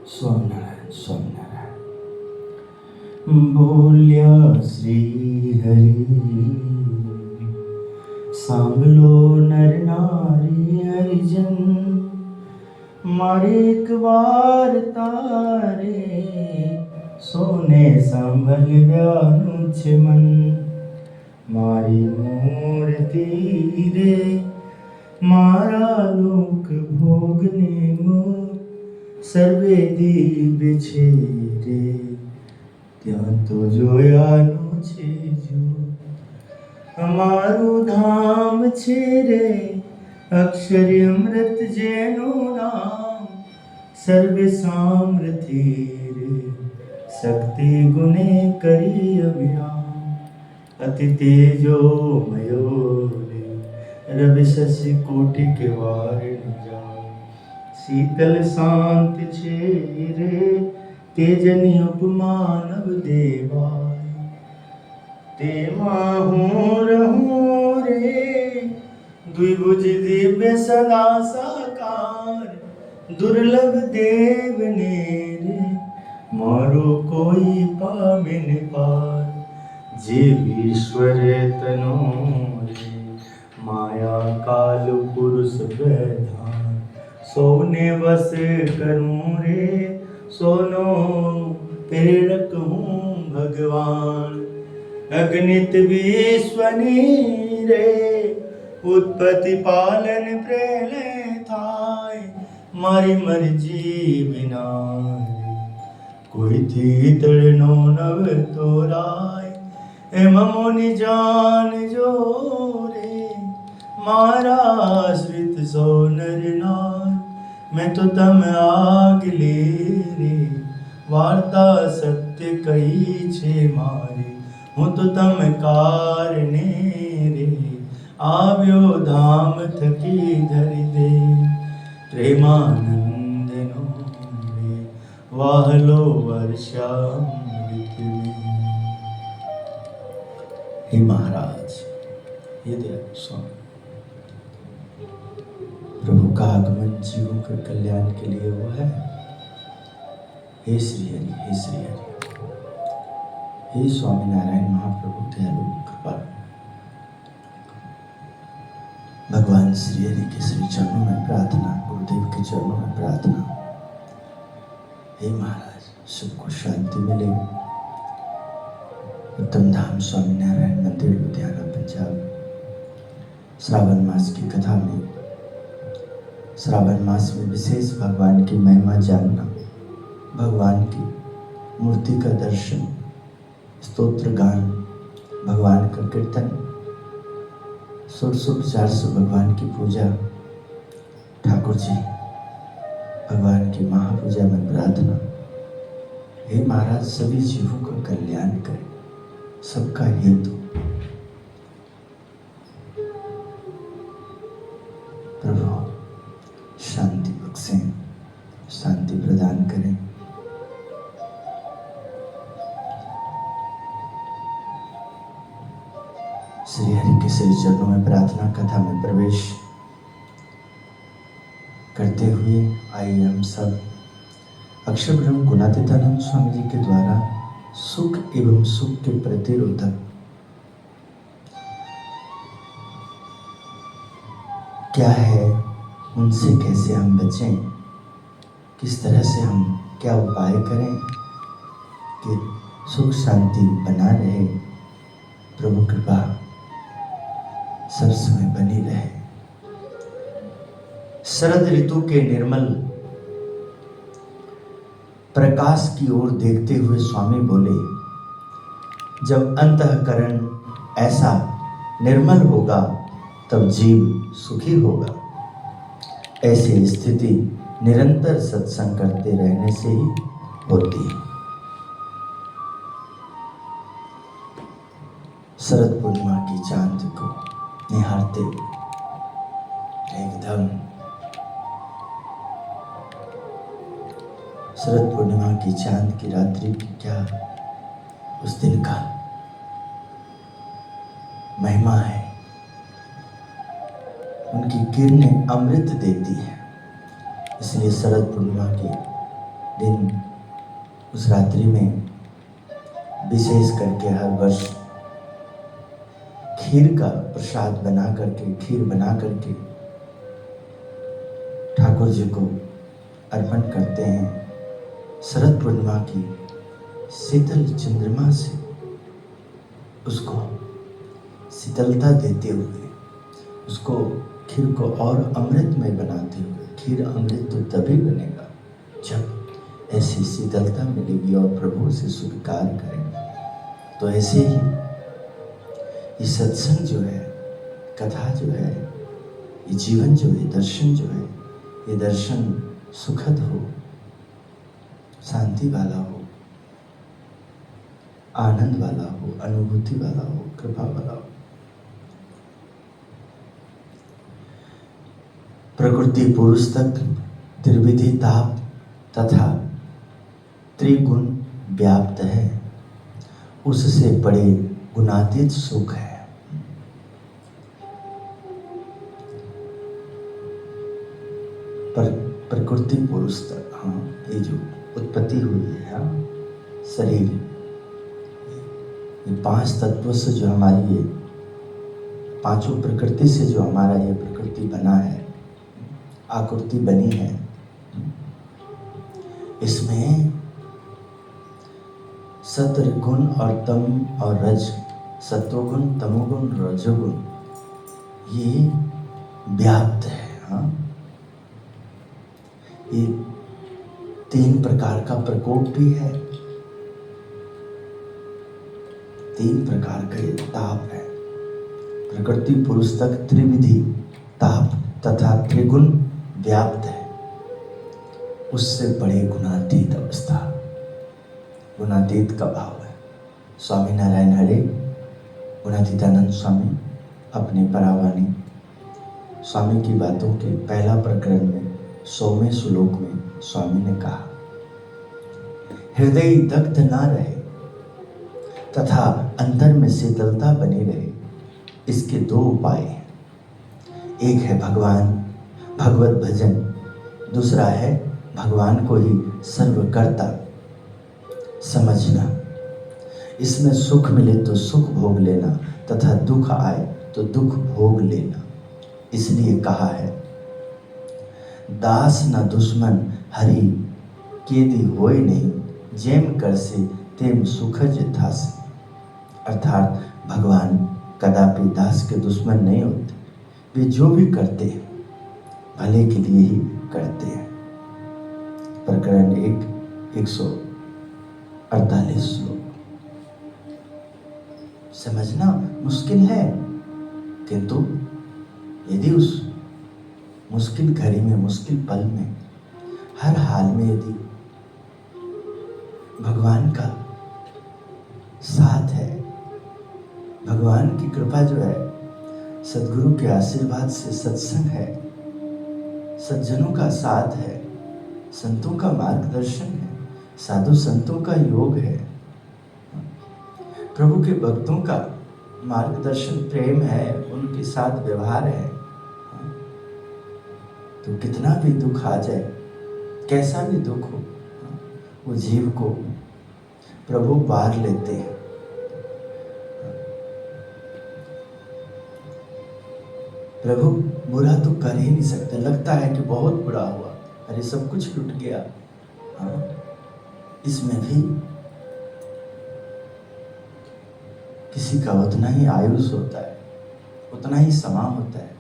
स्वामीनारायण स्वामीनारायण। बोलिया श्री हरि सांभलो नर नारी हरिजन, मारे एक बार तारे सोने संभल व्यानुच मन। मारी मूर्ति रे मारा लोक भोगने मो, सर्वे दिव्य छे रे ત્યાં તો જોયાનું છે જો। અમારું ધામ છે રે અક્ષર અમૃત જેનું નામ, સર્વે સામર્થ્ય રે શક્તિ ગુણે કરી અભિરામ। અતિ તેજો મયો રે રવિ શશि कोटि के वार न जाओ। शीतल शांत छे रे तेजनी उपमा नव देवाय। तेमा हूँ रहूं रे द्विभुज दिव्य सदा साकार। दुर्लभ देव ने रे मारो कोई पावे न पार। जीव ईश्वर तनो रे माया काल पुरुष प्रधान। सोने वस करूं रे सोनो प्रेरक हूँ भगवान। अगणित विश्वनी रे उत्पत्ति पालन प्रलय थाय। मारी मर्जी बिना रे कोई थी तड़नो नव तोराय। एम मुनि जान जो रे मारा आश्रित सो नर नार। मैं तो तम आगले रे वार्ता सत्य कही छे मारी। हूँ तो तम कारणे रे આવ્યો ધામ થકી ધરી દે। પ્રેમાનંદનો રે વાહલો વર્ષામૃત में। हे महाराज, ये दयालु स्वामी, प्रभु का आगमन जीवों के कल्याण के लिए हुआ है। हे श्री हरि, हे श्री हरि, हे स्वामीनारायण महाप्रभु दयालु कृपालु। भगवान श्री हरि के श्री चरणों में प्रार्थना, गुरुदेव के चरणों में प्रार्थना। हे महाराज, सबको शांति मिले। उत्तम धाम स्वामीनारायण मंदिर लुधियाना पंजाब श्रावण मास की कथा में, श्रावण मास में विशेष भगवान की महिमा जानना, भगवान की मूर्ति का दर्शन, स्तोत्र गान, भगवान का कीर्तन, षोडशोपचार से भगवान की पूजा, ठाकुर जी भगवान की महापूजा में प्रार्थना। हे महाराज, सभी जीवों का कल्याण करें, सबका हेतु प्रभु शांति बख्शें, शांति प्रदान करें। श्री हरि के श्री चरणों में प्रार्थना कथा में प्रवेश करते हुए आइए हम सब अक्षर ब्रह्म गुणातीतानंद स्वामी जी के द्वारा सुख एवं सुख के प्रतिरोधक क्या है, उनसे कैसे हम बचें, किस तरह से हम क्या उपाय करें कि सुख शांति बना रहे, प्रभु कृपा सब समय बनी रहे। शरद ऋतु के निर्मल प्रकाश की ओर देखते हुए स्वामी बोले, जब अंतःकरण ऐसा निर्मल होगा तब जीव सुखी होगा। ऐसी स्थिति निरंतर सत्संग करते रहने से ही होती है। शरद पूर्णिमा की चांद को निहारते एकदम शरद पूर्णिमा की चांद की रात्रि की क्या उस दिन का महिमा है। उनकी किरणें अमृत देती है, इसलिए शरद पूर्णिमा के दिन उस रात्रि में विशेष करके हर वर्ष खीर का प्रसाद बना करके, खीर बना करके ठाकुर जी को अर्पण करते हैं। शरद पूर्णिमा की शीतल चंद्रमा से उसको शीतलता देते हुए, उसको खीर को और अमृतमय बनाते हुए, खीर अमृत तो तभी बनेगा जब ऐसी शीतलता मिलेगी और प्रभु से स्वीकार करेंगे। तो ऐसे ही ये सत्संग जो है, कथा जो है, ये जीवन जो है, दर्शन जो है, ये दर्शन सुखद हो, शांति वाला हो, आनंद वाला हो, अनुभूति वाला हो, कृपा वाला हो। प्रकृति पुरुष तक त्रिविधि ताप तथा त्रिगुण व्याप्त है, उससे बड़े गुणातीत सुख है। पर प्रकृति पुरुष तक, हाँ, ये जो उत्पत्ति हुई है, हाँ, शरीर, ये 5 तत्वों से जो हमारी ये पांचों प्रकृति से जो हमारा ये प्रकृति बना है, आकृति बनी है, इसमें सत्वगुण और तम और रज, सत्वगुण, तमोगुण, रजोगुण, ये व्याप्त है। हाँ, ये 3 प्रकार का प्रकोप भी है, 3 प्रकार का ये ताप है। प्रकृति पुरुष तक त्रिविधि ताप तथा त्रिगुण व्याप्त है, उससे बड़े गुणातीत अवस्था, गुणातीत का भाव है। स्वामी नारायण हरे गुणातीतानंद स्वामी अपने परावाणी स्वामी की बातों के पहला प्रकरण में 100वें श्लोक में स्वामी ने कहा, हृदय दग्ध ना रहे तथा अंतर में शीतलता बनी रहे, इसके 2 उपाय हैं। एक है भगवत भजन, दूसरा है भगवान को ही सर्वकर्ता समझना। इसमें सुख मिले तो सुख भोग लेना तथा दुख आए तो दुख भोग लेना। इसलिए कहा है, दास न दुश्मन हरि केदी होय नहीं, जेम कर से तेम सुखज थासे। अर्थात भगवान कदापि दास के दुश्मन नहीं होते, वे जो भी करते हैं भले के लिए ही करते हैं। प्रकरण 1 148 श्लोक। समझना मुश्किल है, किंतु यदि उस मुश्किल घड़ी में, मुश्किल पल में, हर हाल में यदि भगवान का साथ है, भगवान की कृपा जो है, सद्गुरु के आशीर्वाद से सत्संग है, सज्जनों का साथ है, संतों का मार्गदर्शन है, साधु संतों का योग है, प्रभु के भक्तों का मार्गदर्शन, प्रेम है, उनके साथ व्यवहार है, तो कितना भी दुख आ जाए, कैसा भी दुख हो, वो जीव को प्रभु पार लेते हैं। प्रभु बुरा तो कर ही नहीं सकते। लगता है कि बहुत बुरा हुआ, अरे सब कुछ लुट गया, हाँ, इसमें भी किसी का उतना ही आयुष होता है, उतना ही समा होता है,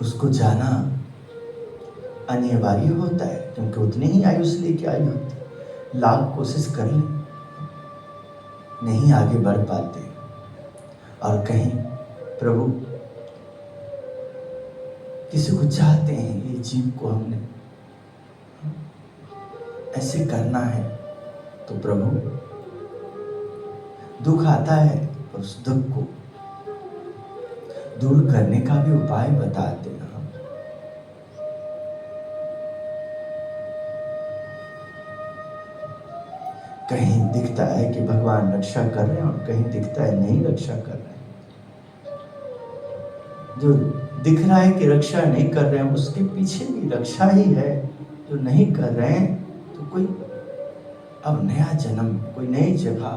उसको जाना अनिवार्य होता है, क्योंकि उतनी ही आयुष लेके आई होती है। लाख कोशिश कर ले, नहीं आगे बढ़ पाते। और कहीं प्रभु किसी को चाहते हैं, ये जीव को हमने ऐसे करना है, तो प्रभु दुख आता है और उस दुख को दूर करने का भी उपाय बताते हैं। कहीं दिखता है कि भगवान रक्षा कर रहे हैं और कहीं दिखता है नहीं रक्षा कर रहे हैं। जो दिख रहा है कि रक्षा नहीं कर रहे हैं, उसके पीछे भी रक्षा ही है। जो नहीं कर रहे हैं तो कोई अब नया जन्म, कोई नई जगह,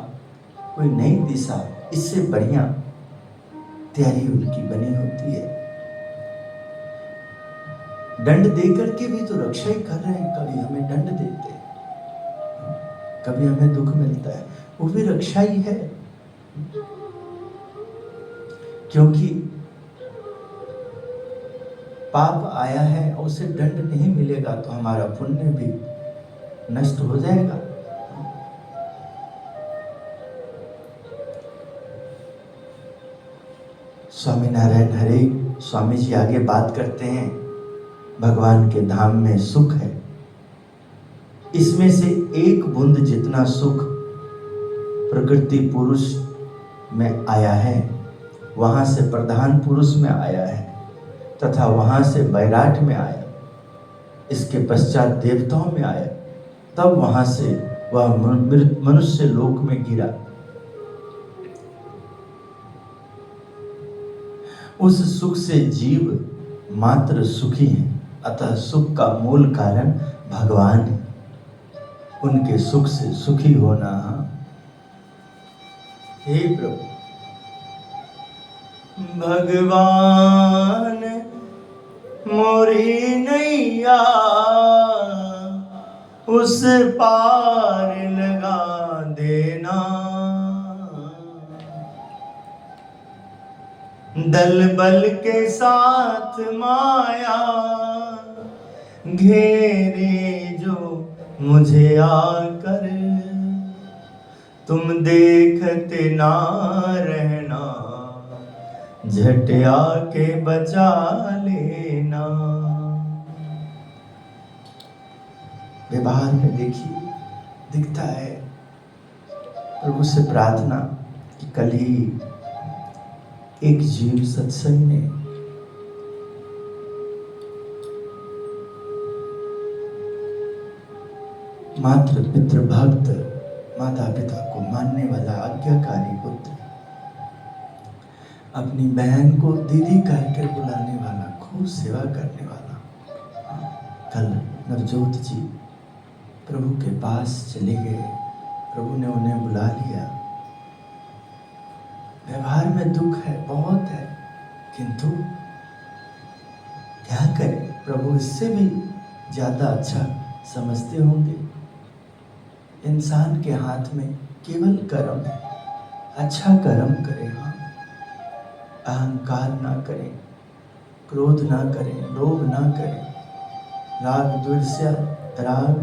कोई नई दिशा, इससे बढ़िया तैयारी उनकी बनी होती है। दंड दे करके भी तो रक्षा ही कर रहे हैं। कभी हमें दंड देते हैं, कभी हमें दुख मिलता है, वो भी रक्षा ही है। क्योंकि पाप आया है और उसे दंड नहीं मिलेगा तो हमारा पुण्य भी नष्ट हो जाएगा। स्वामी नारायण हरे स्वामी जी आगे बात करते हैं, भगवान के धाम में सुख है, इसमें से एक बूंद जितना सुख प्रकृति पुरुष में आया है, वहां से प्रधान पुरुष में आया है, तथा वहां से वैराट में आया, इसके पश्चात देवताओं में आया, तब वहां से वह मनुष्य लोक में गिरा। उस सुख से जीव मात्र सुखी है, अतः सुख का मूल कारण भगवान है। उनके सुख से सुखी होना। हे प्रभु, भगवान मोरी नैया उस पार लगा देना, दल बल के साथ माया घेरे जो मुझे आकर, तुम देखते ना रहना, झट आके बचा लेना। व्यवहार में देखिए दिखता है। प्रभु से प्रार्थना कि कल ही एक जीव सत्संग में मात्र पितृ भक्त, माता पिता को मानने वाला आज्ञाकारी पुत्र, अपनी बहन को दीदी कहकर बुलाने वाला, खूब सेवा करने वाला, कल नवजोत जी प्रभु के पास चले गए, प्रभु ने उन्हें बुला लिया। व्यवहार में दुख है, बहुत है, किंतु क्या करें, प्रभु इससे भी ज्यादा अच्छा समझते होंगे। इंसान के हाथ में केवल कर्म है, अच्छा कर्म करें। हाँ, अहंकार ना करें, क्रोध ना करें, लोभ ना करें, राग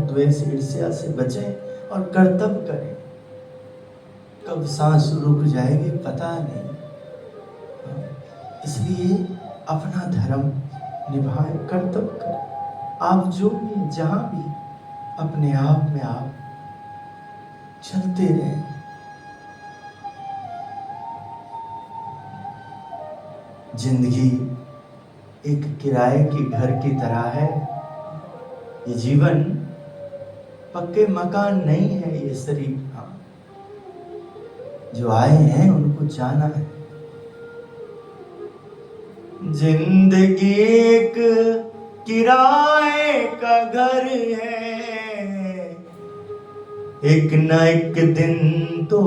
द्वेष ईर्ष्या से बचें और कर्तव्य करें। कब सांस रुक जाएगी पता नहीं, इसलिए अपना धर्म निभाएं, कर्तव्य करें। आप जो भी जहां भी अपने आप में आप चलते रहें। जिंदगी एक किराए के घर की तरह है। ये जीवन पक्के मकान नहीं है। ये शरीर जो आए हैं उनको जाना है। जिंदगी एक किराए का घर है, एक न एक दिन तो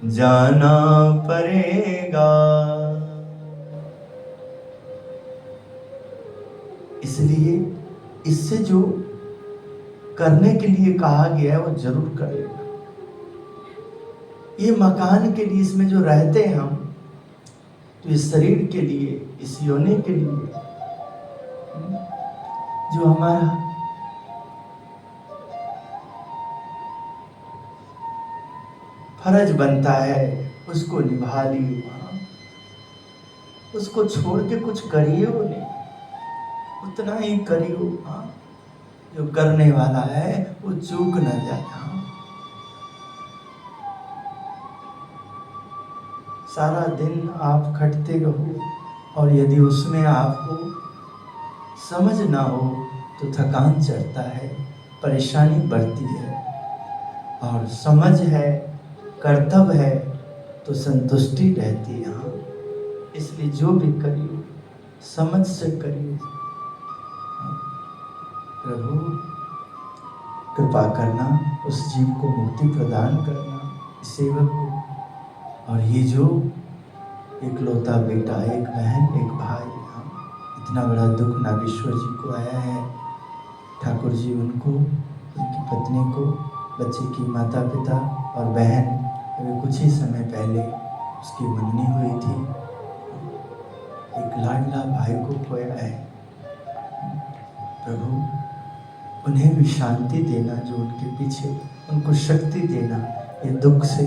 जाना पड़ेगा। इसलिए इससे जो करने के लिए कहा गया है वो जरूर कर लेना। ये मकान के लिए, इसमें जो रहते हैं हम, तो इस शरीर के लिए, इस योनि के लिए जो हमारा फर्ज बनता है उसको निभा लियो। उसको छोड़ के कुछ करियो नहीं, उतना ही करियो जो करने वाला है वो चूक न जाए। सारा दिन आप खटते रहो और यदि उसमें आपको समझ ना हो तो थकान चढ़ता है, परेशानी बढ़ती है। और समझ है, कर्तव्य है तो संतुष्टि रहती है। इसलिए जो भी करियो समझ से करिए। प्रभु कृपा करना, उस जीव को मुक्ति प्रदान करना, सेवक को। और ये जो इकलौता बेटा, एक बहन, एक भाई, इतना बड़ा दुख नागेश्वर जी को आया है। ठाकुर जी उनको, उनकी पत्नी को, बच्चे की माता पिता और बहन, अभी कुछ ही समय पहले उसकी मंगनी हुई थी। एक लाडला भाई को खोया है। प्रभु उन्हें भी शांति देना, जो उनके पीछे, उनको शक्ति देना ये दुख से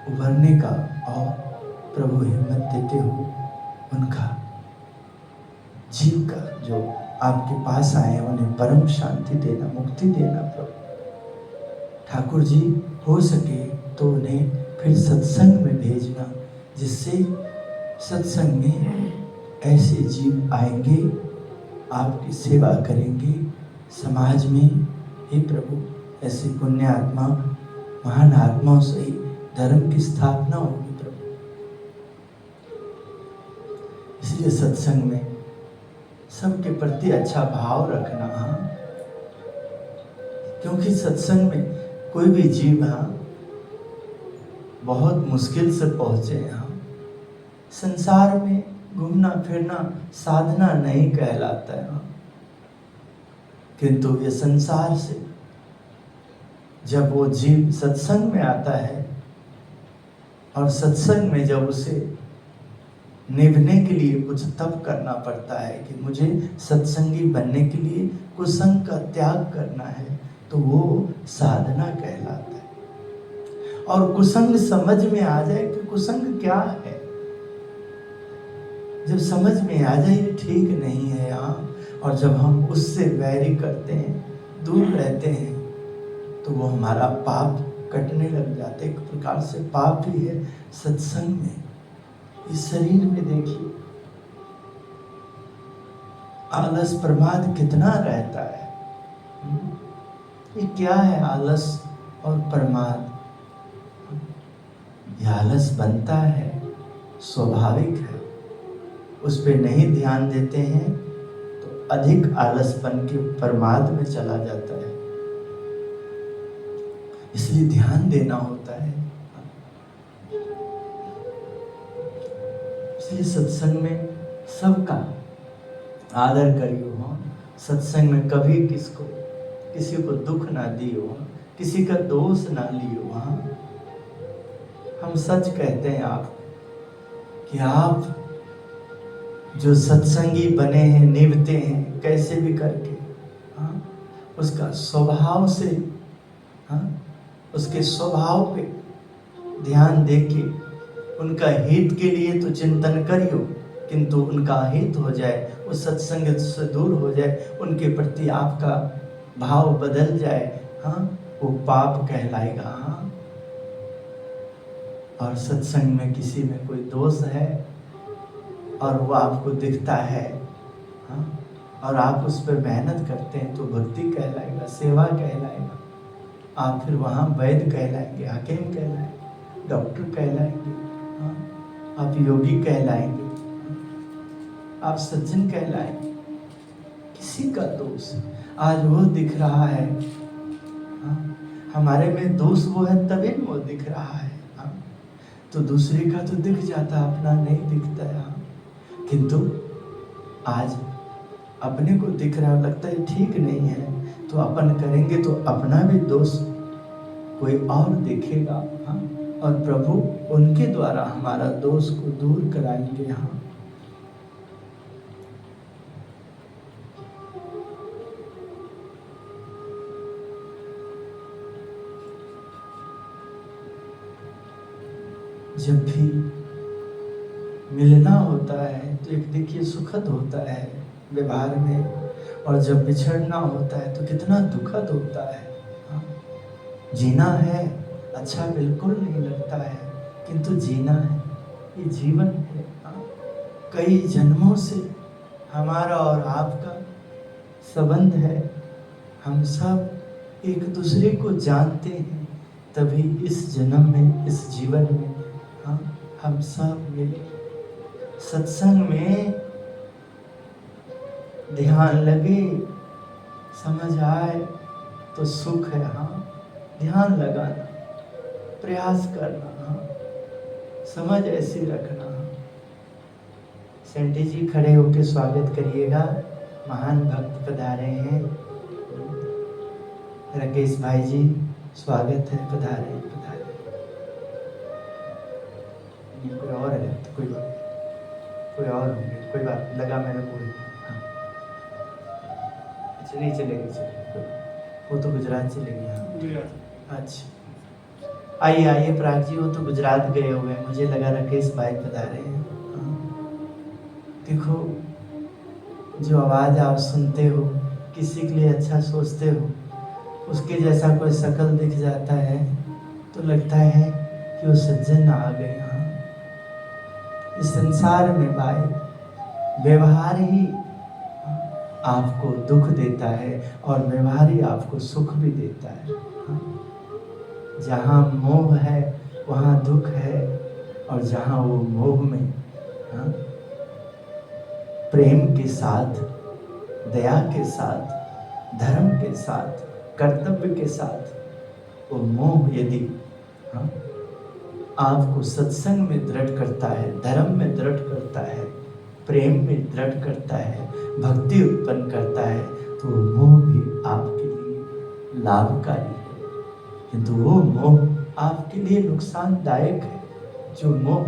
उभरने का, और प्रभु हिम्मत देते हो उनका जीव का, जो आपके पास आए हैं उन्हें परम शांति देना, मुक्ति देना। प्रभु ठाकुर जी हो सके तो उन्हें फिर सत्संग में भेजना, जिससे सत्संग में ऐसे जीव आएंगे, आपकी सेवा करेंगे समाज में। हे प्रभु ऐसे पुण्य आत्मा, महान आत्माओं से ही धर्म की स्थापना होगी प्रभु। इसलिए सत्संग में सबके प्रति अच्छा भाव रखना। क्योंकि सत्संग में कोई भी जीव बहुत मुश्किल से पहुंचे। संसार में घूमना फिरना साधना नहीं कहलाता है, किंतु ये संसार से जब वो जीव सत्संग में आता है, और सत्संग में जब उसे निभने के लिए कुछ तप करना पड़ता है कि मुझे सत्संगी बनने के लिए कुसंग का त्याग करना है, तो वो साधना कहलाता है। और कुसंग समझ में आ जाए कि कुसंग क्या है, जब समझ में आ जाए ये ठीक नहीं है और जब हम उससे वैरी करते हैं, दूर रहते हैं, तो वो हमारा पाप कटने लग जाते। एक प्रकार से पाप ही है सत्संग में। इस शरीर में देखिए आलस प्रमाद कितना रहता है। ये क्या है आलस और प्रमाद? ये आलस बनता है, स्वाभाविक है, उस पे नहीं ध्यान देते हैं तो अधिक आलसपन के प्रमाद में चला जाता है। इसलिए ध्यान देना होता है। इसलिए सत्संग में सबका आदर करियो। सत्संग में कभी किसी को दुख ना दियो, किसी का दोष ना लियो। हम सच कहते हैं आप कि आप जो सत्संगी बने हैं, निभते हैं कैसे भी करके, उसका स्वभाव से, उसके स्वभाव पे ध्यान देके उनका हित के लिए तो चिंतन करियो, किंतु उनका हित हो जाए, वो सत्संग से दूर हो जाए, उनके प्रति आपका भाव बदल जाए, वो पाप कहलाएगा। और सत्संग में किसी में कोई दोष है और वो आपको दिखता है, और आप उस पर मेहनत करते हैं, तो भक्ति कहलाएगा, सेवा कहलाएगा। आप फिर वहाँ वैद्य कहलाएंगे, हकीम कहलाएंगे, डॉक्टर कहलाएंगे, आप योगी कहलाएंगे, आप सज्जन कहलाएंगे। किसी का दोष आज वो दिख रहा है, हमारे में दोष वो है तभी वो दिख रहा है, तो दूसरे का तो दिख जाता, अपना नहीं दिखता है। किंतु आज अपने को दिख रहा, लगता है ठीक नहीं है, तो अपन करेंगे तो अपना भी दोष कोई और देखेगा, और प्रभु उनके द्वारा हमारा दोष को दूर कराएंगे। जब भी मिलना होता है तो एक देखिए सुखद होता है व्यवहार में, और जब बिछड़ना होता है तो कितना दुखद होता है। जीना है अच्छा बिल्कुल नहीं लगता है, किंतु जीना है, ये जीवन है। कई जन्मों से हमारा और आपका संबंध है, हम सब एक दूसरे को जानते हैं, तभी इस जन्म में, इस जीवन में हम सब मिले। सत्संग में ध्यान लगे, समझ आए तो सुख है। हाँ, ध्यान लगाना, प्रयास करना, हाँ, समझ ऐसी रखना। हाँ, सेंटी जी खड़े होकर स्वागत करिएगा, महान भक्त पधारे हैं। राकेश भाई जी स्वागत है, पधारे पधारे। कोई और है तो कोई और होंगे, कोई बात लगा मेरे को। हाँ, अच्छा नहीं चलेगी, चलेगी, वो तो गुजरात चलेगी। हाँ अच्छा, आइए आइए प्राग जी, वो तो गुजरात गए हुए, मुझे लगा राकेश भाई पधारे हैं। हाँ, देखो, जो आवाज़ आप सुनते हो, किसी के लिए अच्छा सोचते हो, उसके जैसा कोई शक्ल दिख जाता है तो लगता है कि वो सज्जन आ गए। हाँ, इस संसार में भाई व्यवहार ही आपको दुख देता है और व्यवहार ही आपको सुख भी देता है। हाँ, जहाँ मोह है वहाँ दुख है, और जहाँ वो मोह में, हाँ, प्रेम के साथ, दया के साथ, धर्म के साथ, कर्तव्य के साथ वो मोह यदि, हाँ, आपको सत्संग में दृढ़ करता है, धर्म में दृढ़ करता है, प्रेम में दृढ़ करता है, भक्ति उत्पन्न करता है, तो मोह भी आपके लिए लाभकारी है। किंतु वो मोह आपके लिए नुकसानदायक है, जो मोह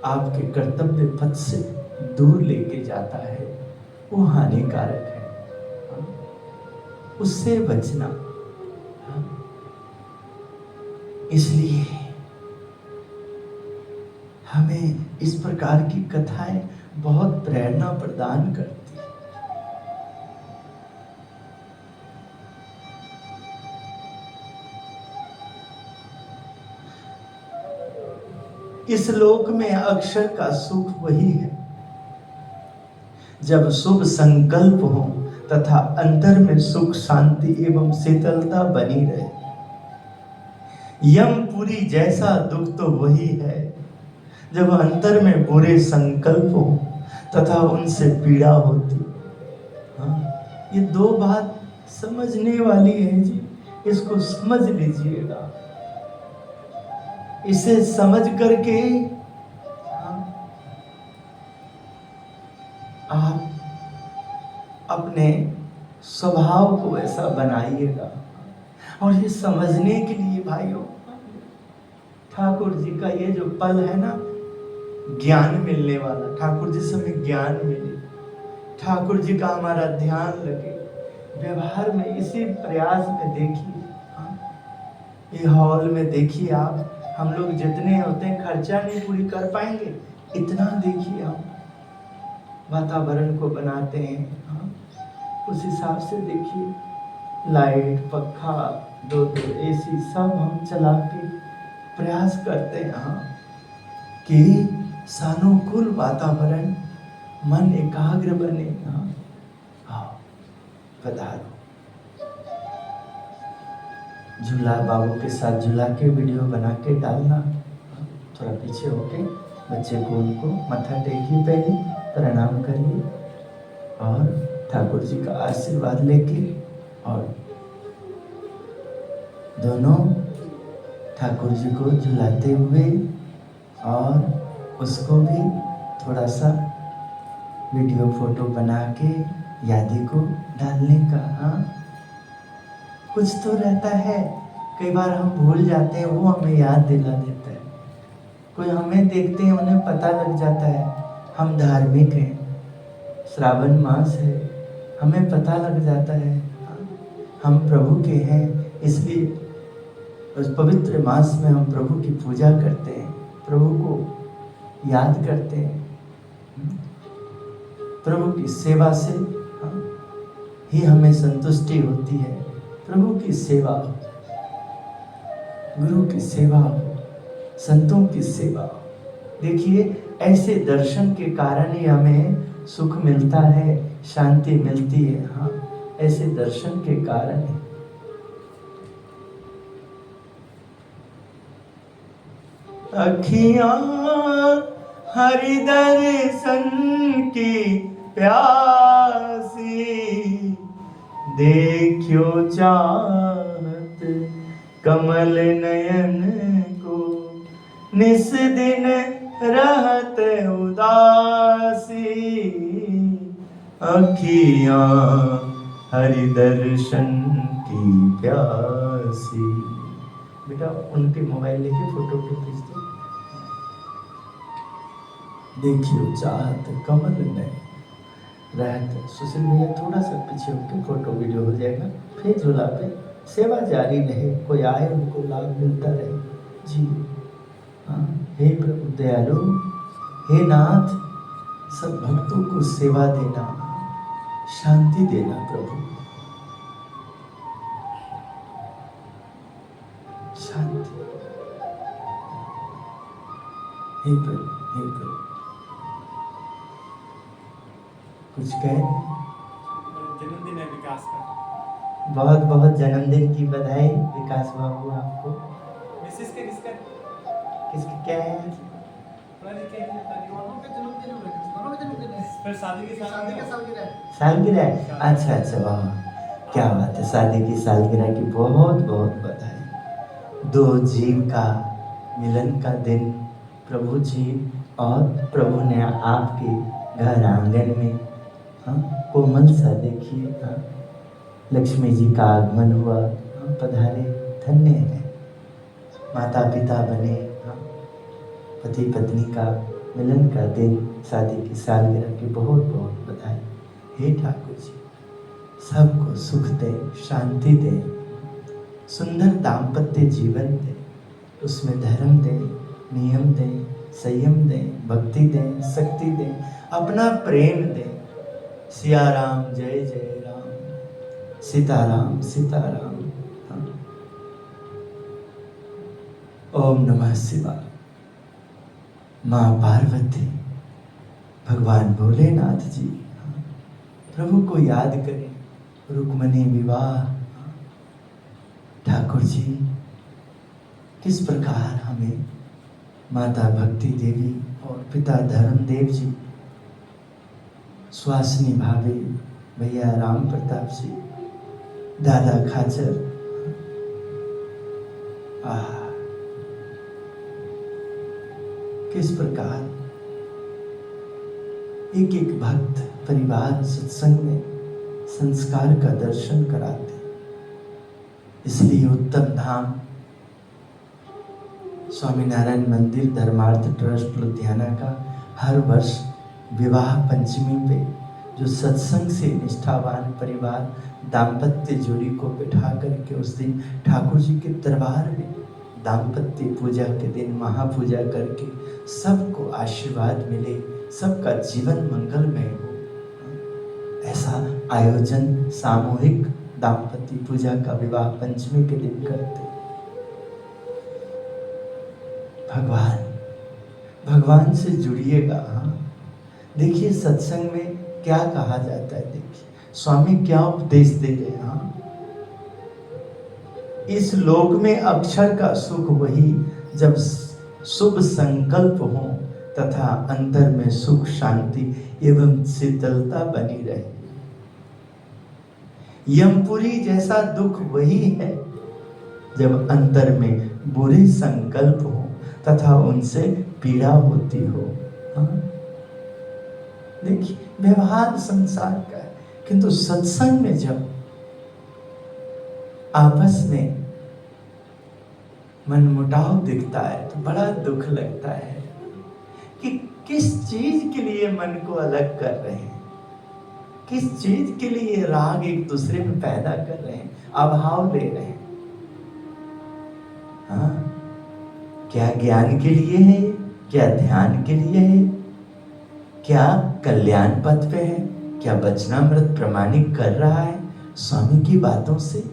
आपके कर्तव्य पथ से दूर लेके जाता है, वो हानिकारक है। उससे बचना। इसलिए हमें इस प्रकार की कथाएं बहुत प्रेरणा प्रदान करती है। इस लोक में अक्षर का सुख वही है जब शुभ संकल्प हो तथा अंतर में सुख, शांति एवं शीतलता बनी रहे। यमपुरी जैसा दुख तो वही है जब अंतर में बुरे संकल्प हो तथा उनसे पीड़ा होती। हाँ, ये दो बात समझने वाली है जी, इसको समझ लीजिएगा। इसे समझ करके आप अपने स्वभाव को ऐसा बनाइएगा। और ये समझने के लिए भाइयों, ठाकुर जी का ये जो पल है ना, ज्ञान मिलने वाला, ठाकुर जी से हमें ज्ञान मिले, ठाकुर जी का हमारा ध्यान लगे व्यवहार में, इसी प्रयास में देखिए। ये हॉल में देखिए आप, हम लोग जितने होते हैं खर्चा नहीं पूरी कर पाएंगे, इतना देखिए हम वातावरण को बनाते हैं। हाँ, उस हिसाब से देखिए, लाइट, पक्खा, दो एसी सब हम चला के प्रयास करते हैं। हाँ, कि सानुकूल वातावरण, मन एकाग्र बने। हाँ, पधारो। झूला बाबू के साथ झूला के वीडियो बना के डालना। थोड़ा पीछे होके बच्चे को, उनको माथा टेकिए, पहले प्रणाम करिए और ठाकुर जी का आशीर्वाद लेके, और दोनों ठाकुर जी को झुलाते हुए और उसको भी थोड़ा सा वीडियो फोटो बना के यादी को डालने का। हाँ, कुछ तो रहता है, कई बार हम भूल जाते हैं, वो हमें याद दिला देता है। कोई हमें देखते हैं, उन्हें पता लग जाता है हम धार्मिक हैं, श्रावण मास है, हमें पता लग जाता है हम प्रभु के हैं। इसलिए उस पवित्र मास में हम प्रभु की पूजा करते हैं, प्रभु को याद करते हैं। प्रभु की सेवा से ही हमें संतुष्टि होती है। प्रभु की सेवा, गुरु की सेवा, संतों की सेवा। देखिए, ऐसे दर्शन के कारण ही हमें सुख मिलता है, शांति मिलती है। हाँ, ऐसे दर्शन के कारण है। अखियां हरि दर्शन की प्यासी, देखियो चाहत कमल नयन को, निस दिन रहत उदासी, अखियां हरि दर्शन की प्यासी। बेटा उनके मोबाइल लेके फोटो खींच दो। देखियो चाहत कमल में रहते। सुशील भैया थोड़ा सा पीछे होकर फोटो वीडियो हो जाएगा, फिर झूला पे सेवा जारी रहे, कोई आए उनको लाभ मिलता रहे जी। हाँ, हे प्रभु दयालु, हे नाथ, सब भक्तों को सेवा देना, शांति देना प्रभु, शांति। हे प्रभु, हे प्रभु, कुछ कहें? जन्मदिन है विकास का। बहुत बहुत जन्मदिन की बधाई विकास बाबू आपको। मिसेस के किसका? किसकी क्या है? फिर शादी की सालगिरह है। अच्छा अच्छा, वाह क्या बात है, शादी की सालगिरह की बहुत बहुत बधाई। दो जीव का मिलन का दिन प्रभु जी और प्रभु ने आपके घर आंगन में, हाँ, कोमल सा देखिए, हाँ, लक्ष्मी जी का आगमन हुआ, हाँ, पधारे, धन्य है, माता पिता बने, हाँ, पति पत्नी का मिलन का दिन, शादी की सालगिरह की बहुत बहुत बधाई। हे ठाकुर जी, सबको सुख दे, शांति दे, सुंदर दाम्पत्य जीवन दे, उसमें धर्म दे, नियम दे, संयम दे, भक्ति दे, शक्ति दे, अपना प्रेम दे। सिया राम जय जय राम, सीताराम सीताराम। हाँ। ओम नमः शिवाय। माँ पार्वती, भगवान भोलेनाथ जी, हाँ, प्रभु को याद करें, रुक्मणी विवाह, ठाकुर जी किस प्रकार हमें माता भक्ति देवी और पिता धर्मदेव जी, सुहासिनी भाभी, भैया राम प्रताप जी, दादा खाचर, किस प्रकार एक एक भक्त परिवार सत्संग में संस्कार का दर्शन कराते। इसलिए उत्तम धाम स्वामीनारायण मंदिर धर्मार्थ ट्रस्ट लुधियाना का हर वर्ष विवाह पंचमी पे जो सत्संग से निष्ठावान परिवार दाम्पत्य जोड़ी को बिठा करके उस दिन ठाकुर जी के दरबार में दाम्पत्य पूजा के दिन महापूजा करके सबको आशीर्वाद मिले, सबका जीवन मंगलमय हो, ऐसा आयोजन सामूहिक दाम्पत्य पूजा का विवाह पंचमी के दिन करते। भगवान से जुड़िएगा। हाँ, देखिए सत्संग में क्या कहा जाता है, देखिए स्वामी क्या उपदेश दे रहे हैं। हाँ, इस लोक में अक्षर का सुख वही जब शुभ संकल्प हो तथा अंतर में सुख शांति एवं शीतलता बनी रहे। यमपुरी जैसा दुख वही है जब अंतर में बुरे संकल्प हो तथा उनसे पीड़ा होती हो। हाँ? देखिए व्यवहार संसार का है, किंतु सत्संग में जब आपस में मनमुटाव दिखता है तो बड़ा दुख लगता है कि किस चीज के लिए मन को अलग कर रहे हैं, किस चीज के लिए राग एक दूसरे में पैदा कर रहे हैं, अभाव ले रहे हैं। हाँ? क्या ज्ञान के लिए है, क्या ध्यान के लिए है, क्या कल्याण पथ पे है, क्या वचनामृत प्रमाणिक कर रहा है स्वामी की बातों से,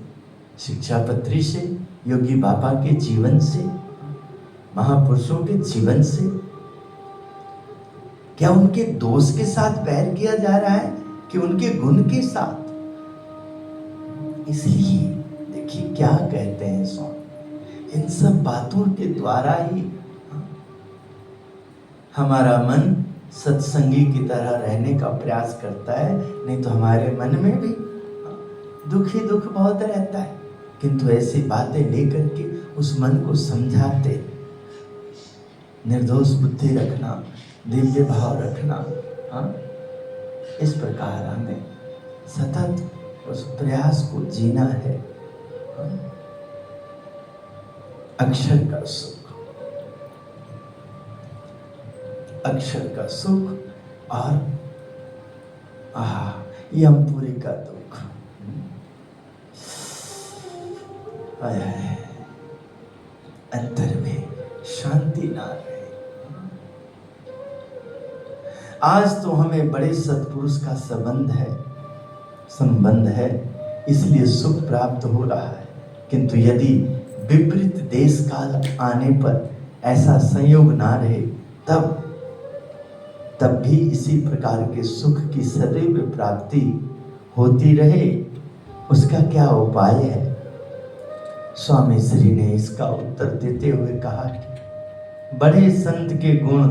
शिक्षापत्री से, योगी बाबा के जीवन से, महापुरुषों के जीवन से? क्या उनके दोष के साथ बैर किया जा रहा है कि उनके गुण के साथ? इसलिए देखिए क्या कहते हैं स्वामी, इन सब बातों के द्वारा ही हमारा मन सत्संगी की तरह रहने का प्रयास करता है, नहीं तो हमारे मन में भी दुख ही दुख बहुत रहता है। किंतु ऐसी बातें लेकर के उस मन को समझाते, निर्दोष बुद्धि रखना, दिव्य भाव रखना, इस प्रकार हमें सतत उस प्रयास को जीना है। अक्षर का सुख, अक्षर का सुख और यमपुरी का दुख। अंतर में शांति ना रहे। आज तो हमें बड़े सत्पुरुष का संबंध है, इसलिए सुख प्राप्त हो रहा है। किंतु यदि विपरीत देश काल आने पर ऐसा संयोग ना रहे, तब भी इसी प्रकार के सुख की सदैव प्राप्ति होती रहे, उसका क्या उपाय है? स्वामी श्री ने इसका उत्तर देते हुए कहा कि बड़े संत के गुण,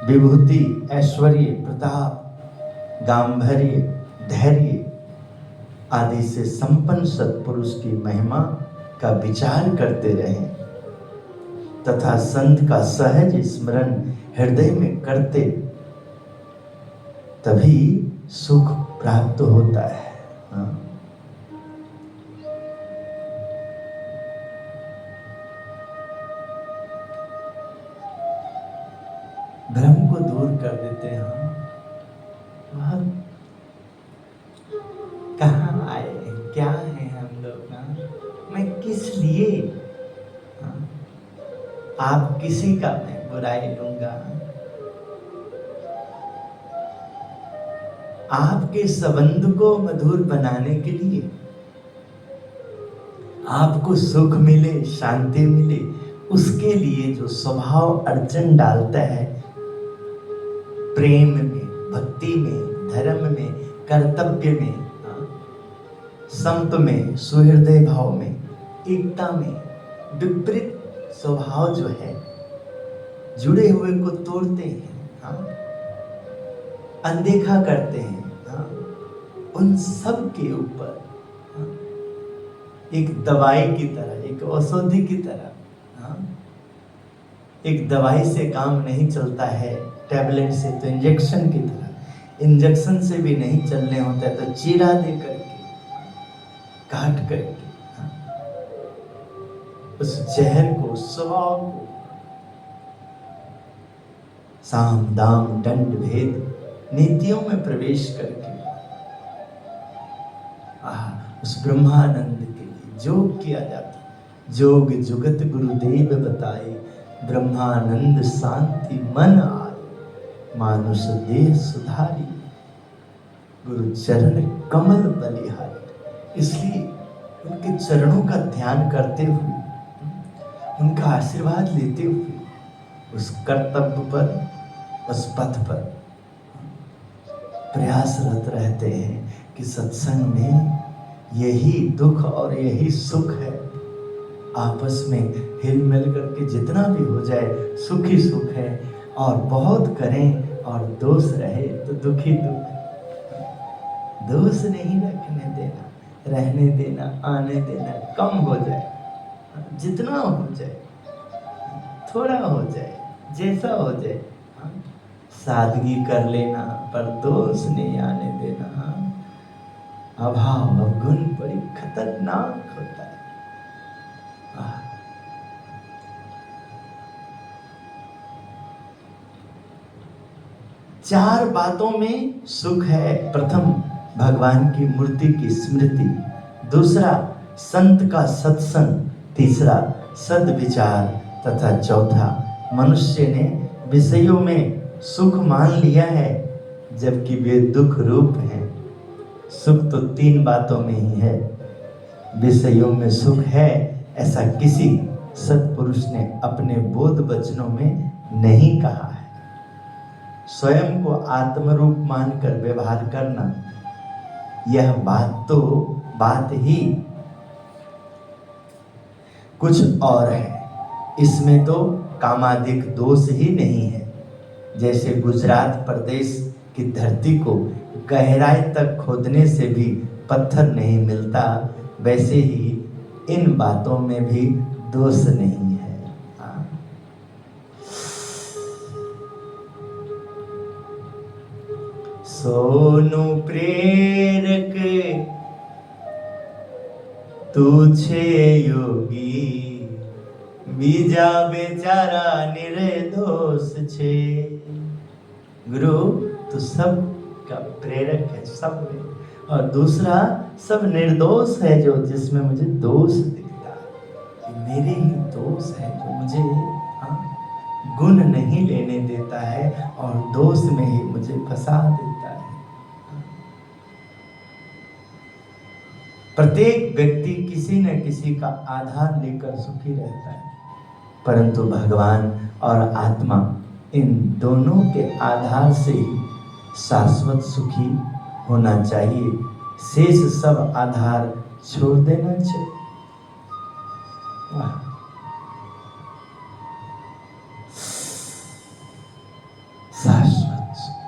विभूति, ऐश्वर्य, प्रताप, गांधर्य, धैर्य आदि से संपन्न सत्पुरुष की महिमा का विचार करते रहें तथा संत का सहज स्मरण हृदय में करते, तभी सुख प्राप्त होता है। भ्रम को दूर कर देते हैं। बहुत कहाँ आए, क्या है हम लोग, मैं किस लिए, आप किसी का मैं बुराई लूंगा? आपके संबंध को मधुर बनाने के लिए, आपको सुख मिले, शांति मिले, उसके लिए जो स्वभाव अड़चन डालता है, प्रेम में, भक्ति में, धर्म में, कर्तव्य में, संप में, सुहृदय भाव में, एकता में, विपरीत स्वभाव जो है, जुड़े हुए को तोड़ते हैं, अनदेखा करते हैं, उन सब के ऊपर एक दवाई की तरह, एक औषधि की तरह, एक दवाई से काम नहीं चलता है, टैबलेट से, तो इंजेक्शन की तरह, इंजेक्शन से भी नहीं चलने होता है, तो चीरा दे करके, काट करके उस जहर को, स्वभाव को, साम दाम दंड भेद नीतियों में प्रवेश करके उस ब्रह्मानंद के लिए जोग किया जाता। जोग जुगत गुरुदेव बताए, ब्रह्मानंद शांति मन आए, मानुष देह सुधारी, गुरु चरण कमल बलिहारी। इसलिए उनके चरणों का ध्यान करते हुए, उनका आशीर्वाद लेते हुए उस कर्तव्य पर, उस पथ पर प्रयासरत रहते हैं कि सत्संग में यही दुख और यही सुख है। आपस में हिल मिल करके जितना भी हो जाए सुख ही सुख है, और बहुत करें और दोष रहे तो दुख ही दुख। दोष नहीं रखने देना, रहने देना, आने देना, कम हो जाए, जितना हो जाए, थोड़ा हो जाए, जैसा हो जाए, सादगी कर लेना, पर दोष नहीं आने देना। अभाव अवगुण बड़ी खतरनाक होता है। चार बातों में सुख है। प्रथम, भगवान की मूर्ति की स्मृति। दूसरा, संत का सत्संग। तीसरा, सद्विचार। तथा चौथा, मनुष्य ने विषयों में सुख मान लिया है जबकि वे दुख रूप हैं। सुख तो तीन बातों में ही है। विषयों में सुख है ऐसा किसी सत्पुरुष ने अपने बोध वचनों में नहीं कहा है। स्वयं को आत्मरूप मानकर व्यवहार करना, यह बात तो बात ही कुछ और है। इसमें तो कामादिक दोष ही नहीं है। जैसे गुजरात प्रदेश की धरती को गहराई तक खोदने से भी पत्थर नहीं मिलता, वैसे ही इन बातों में भी दोष नहीं है। हाँ। सोनु प्रेरक तू छे योगी, बीजा बेचारा निर्दोष छे। गुरु तू सब का प्रेरक है, सब में, और दूसरा सब निर्दोष है, जो जिसमें मुझे दोष दिखता है, ये मेरे ही दोष है जो मुझे गुण नहीं लेने देता है और दोष में ही मुझे फंसा देता है। प्रत्येक व्यक्ति किसी न किसी का आधार लेकर सुखी रहता है, परंतु भगवान और आत्मा इन दोनों के आधार से ही शाश्वत सुखी होना चाहिए। शेष सब आधार छोड़ देना चाहिए। वाह। शाश्वत सुख।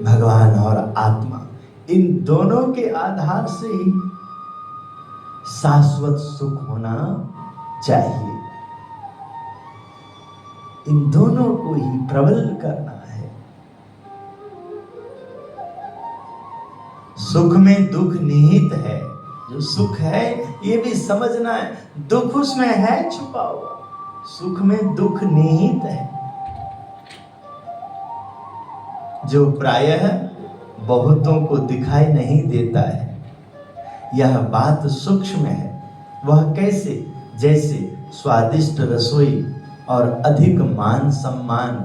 भगवान और आत्मा इन दोनों के आधार से ही शाश्वत सुख होना चाहिए। इन दोनों को ही प्रबल करना है। सुख में दुख निहित है, जो सुख है ये भी समझना है, दुख उसमें है छुपा हुआ, सुख में दुख निहित है, जो प्रायः बहुतों को दिखाई नहीं देता है। यह बात सूक्ष्म है। वह कैसे? जैसे स्वादिष्ट रसोई और अधिक मान सम्मान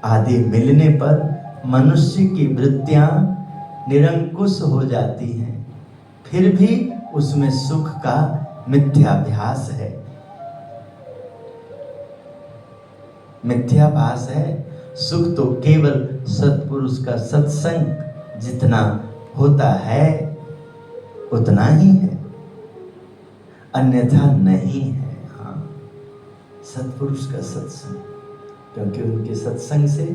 आदि मिलने पर मनुष्य की वृत्तियां निरंकुश हो जाती हैं, फिर भी उसमें सुख का मिथ्याभास है। मिथ्याभास है। सुख तो केवल सत्पुरुष का सत्संग जितना होता है उतना ही है, अन्यथा नहीं है। हाँ, सत्पुरुष का सत्संग, क्योंकि उनके सत्संग से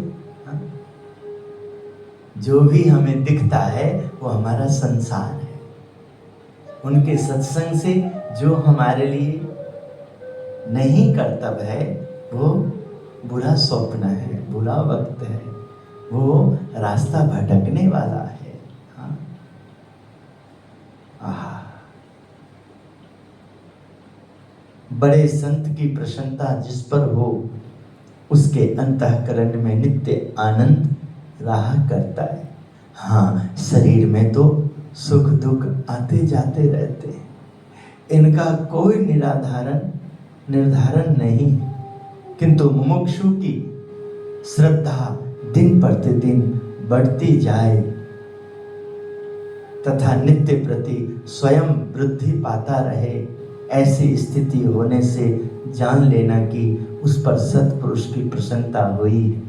जो भी हमें दिखता है वो हमारा संसार है। उनके सत्संग से जो हमारे लिए नहीं कर्तव्य है वो बुरा स्वप्न है, बुरा वक्त है, वो रास्ता भटकने वाला है। बड़े संत की प्रसन्नता जिस पर हो उसके अंतःकरण में नित्य आनंद रहा करता है। हाँ, शरीर में तो सुख दुख आते जाते रहते हैं, इनका कोई निर्धारण नहीं, किंतु मुमुक्षु की श्रद्धा दिन प्रतिदिन बढ़ती जाए तथा नित्य प्रति स्वयं वृद्धि पाता रहे, ऐसी स्थिति होने से जान लेना कि उस पर सत्पुरुष की प्रसन्नता हुई है।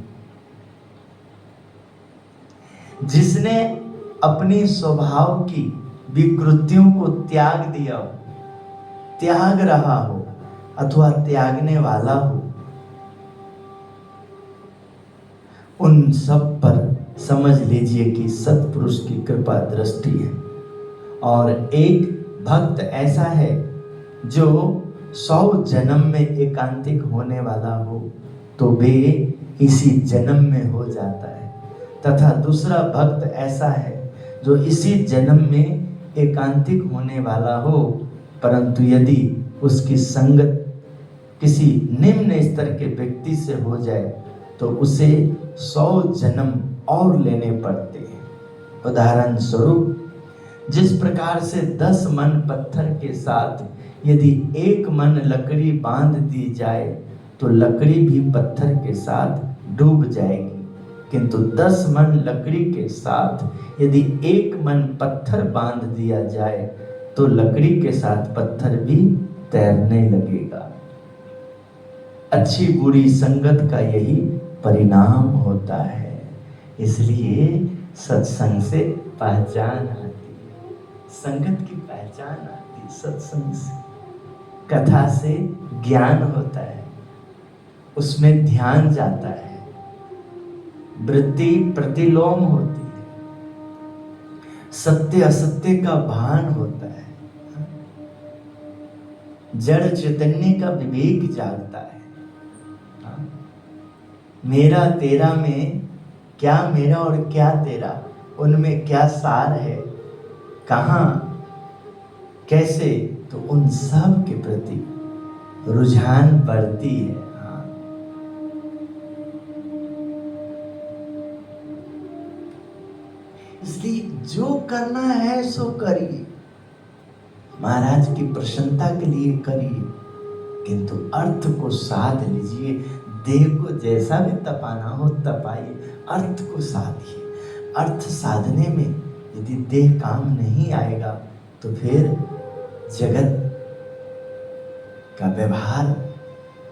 जिसने अपनी स्वभाव की विकृतियों को त्याग दिया हो, त्याग रहा हो अथवा त्यागने वाला हो, उन सब पर समझ लीजिए कि सत्पुरुष की कृपा दृष्टि है। और एक भक्त ऐसा है जो 100 जन्म में एकांतिक होने वाला हो तो वे इसी जन्म में हो जाता है, तथा दूसरा भक्त ऐसा है जो इसी जन्म में एकांतिक होने वाला हो, परंतु यदि उसकी संगत किसी निम्न स्तर के व्यक्ति से हो जाए तो उसे 100 जन्म और लेने पड़ते हैं। उदाहरण स्वरूप, जिस प्रकार से 10 मन पत्थर के साथ यदि 1 मन लकड़ी बांध दी जाए तो लकड़ी भी पत्थर के साथ डूब जाएगी, किंतु 10 मन लकड़ी के साथ यदि 1 मन पत्थर बांध दिया जाए तो लकड़ी के साथ पत्थर भी तैरने लगेगा। अच्छी बुरी संगत का यही परिणाम होता है। इसलिए सत्संग से पहचान आती है, संगत की पहचान आती है सत्संग से। कथा से ज्ञान होता है, उसमें ध्यान जाता है, वृत्ति प्रतिलोम होती है, सत्य असत्य का भान होता है, जड़ चैतन्य का विवेक जागता है। मेरा तेरा में क्या मेरा और क्या तेरा, उनमें क्या सार है, कहाँ कैसे, तो उन सब के प्रति रुझान बढ़ती है। इसलिए जो करना है सो करिए, महाराज की प्रसन्नता के लिए करिए, किंतु अर्थ को साध लीजिए। देह को जैसा भी तपाना हो तपाइए, अर्थ को साधिए। अर्थ साधने में यदि देह काम नहीं आएगा तो फिर जगत का व्यवहार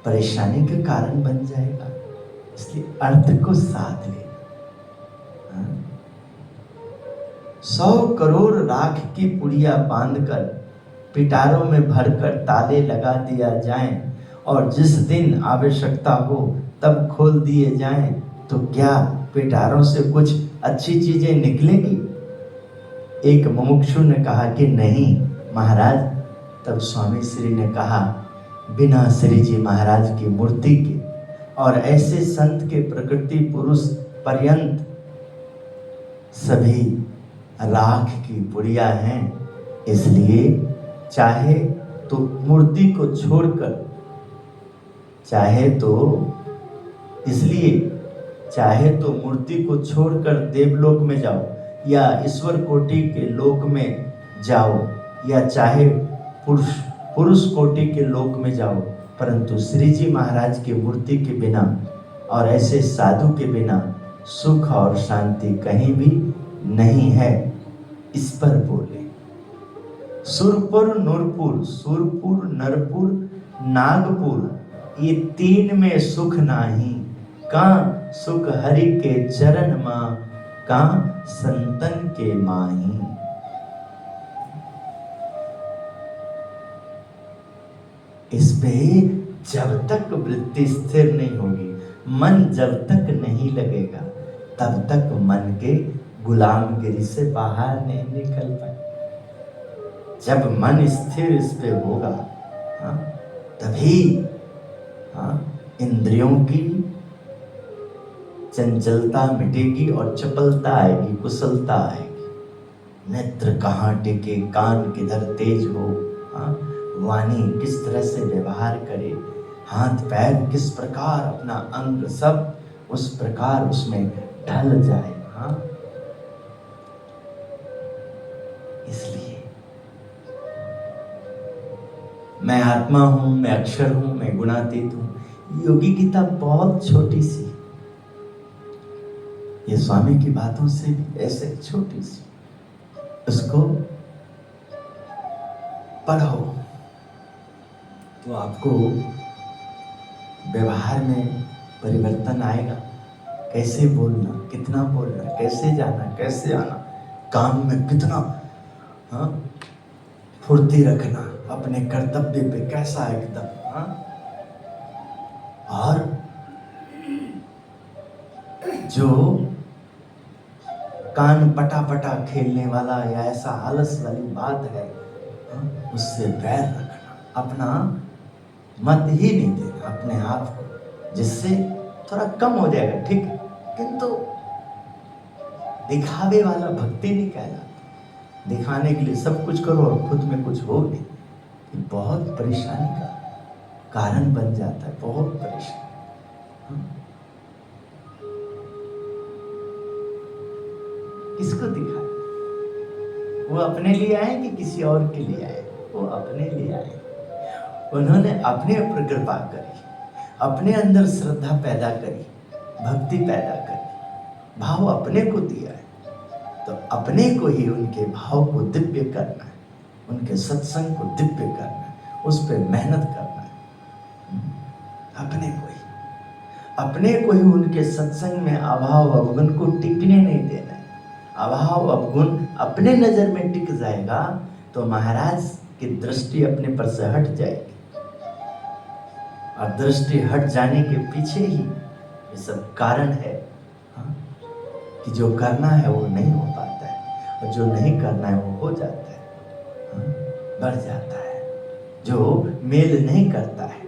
परेशानी का कारण बन जाएगा। इसलिए अर्थ को साध ले। 100 करोड़ राख की पुड़िया बांधकर पिटारों में भरकर ताले लगा दिया जाए और जिस दिन आवश्यकता हो तब खोल दिए जाएं, तो क्या पिटारों से कुछ अच्छी चीजें निकलेंगी? एक मुमुक्षु ने कहा कि नहीं महाराज। तब स्वामी श्री ने कहा, बिना श्री जी महाराज की मूर्ति के और ऐसे संत के प्रकृति पुरुष पर्यंत सभी राख की पुड़िया हैं। इसलिए चाहे तो मूर्ति को छोड़कर, चाहे तो मूर्ति को छोड़कर देवलोक में जाओ या ईश्वर कोटि के लोक में जाओ, या चाहे पुरुष कोटि के लोक में जाओ, परंतु श्री जी महाराज की मूर्ति के बिना और ऐसे साधु के बिना सुख और शांति कहीं भी नहीं है। इस पर बोले, सुरपुर नरपुर नागपुर, ये 3 में सुख नाही, का सुख हरि के चरण मां, का संतन के माही। इस पे जब तक वृत्ति स्थिर नहीं होगी, मन जब तक नहीं लगेगा, तब तक मन के गुलामगिरी से बाहर नहीं निकल पाए। जब मन स्थिर इस पे होगा, तभी इंद्रियों की चंचलता मिटेगी और चपलता आएगी, कुशलता आएगी। नेत्र कहाँ टिके, कान किधर तेज हो, वाणी किस तरह से व्यवहार करे, हाथ पैर किस प्रकार, अपना अंग सब उस प्रकार उसमें ढल जाए। इसलिए मैं आत्मा हूं, मैं अक्षर हूं, मैं गुणातीत हूं। योगी गीता बहुत छोटी सी, ये स्वामी की बातों से भी ऐसे छोटी सी, उसको पढ़ो तो आपको व्यवहार में परिवर्तन आएगा। कैसे बोलना, कितना बोलना, कैसे जाना, कैसे आना, काम में कितना फुर्ती रखना, अपने कर्तव्य पे कैसा एकदम। और जो कान पटा खेलने वाला या ऐसा आलस वाली बात है, उससे बैर रखना, अपना मत ही नहीं देना अपने आप को, जिससे थोड़ा कम हो जाएगा, ठीक है, किंतु दिखावे वाला भक्ति नहीं कहलाता। दिखाने के लिए सब कुछ करो और खुद में कुछ हो नहीं, ये बहुत परेशानी का कारण बन जाता है, बहुत परेशानी। किसको दिखाए? वो अपने लिए आए कि किसी और के लिए आए? वो अपने लिए आए। उन्होंने अपने ऊपर कृपा करी, अपने अंदर श्रद्धा पैदा करी, भक्ति पैदा करी, भाव अपने को दिया है, तो अपने को ही उनके भाव को दिव्य करना है, उनके सत्संग को दिव्य करना है, उस पर मेहनत करना है। अपने को ही उनके सत्संग में अभाव अवगुण को टिकने नहीं देना है। अभाव अवगुण अपने नजर में टिक जाएगा तो महाराज की दृष्टि अपने पर से हट जाएगी। और दृष्टि हट जाने के पीछे ही ये सब कारण है। हाँ? कि जो करना है वो नहीं हो पाता है, और जो नहीं करना है वो हो जाता है। हाँ? बढ़ जाता है। जो मेल नहीं करता है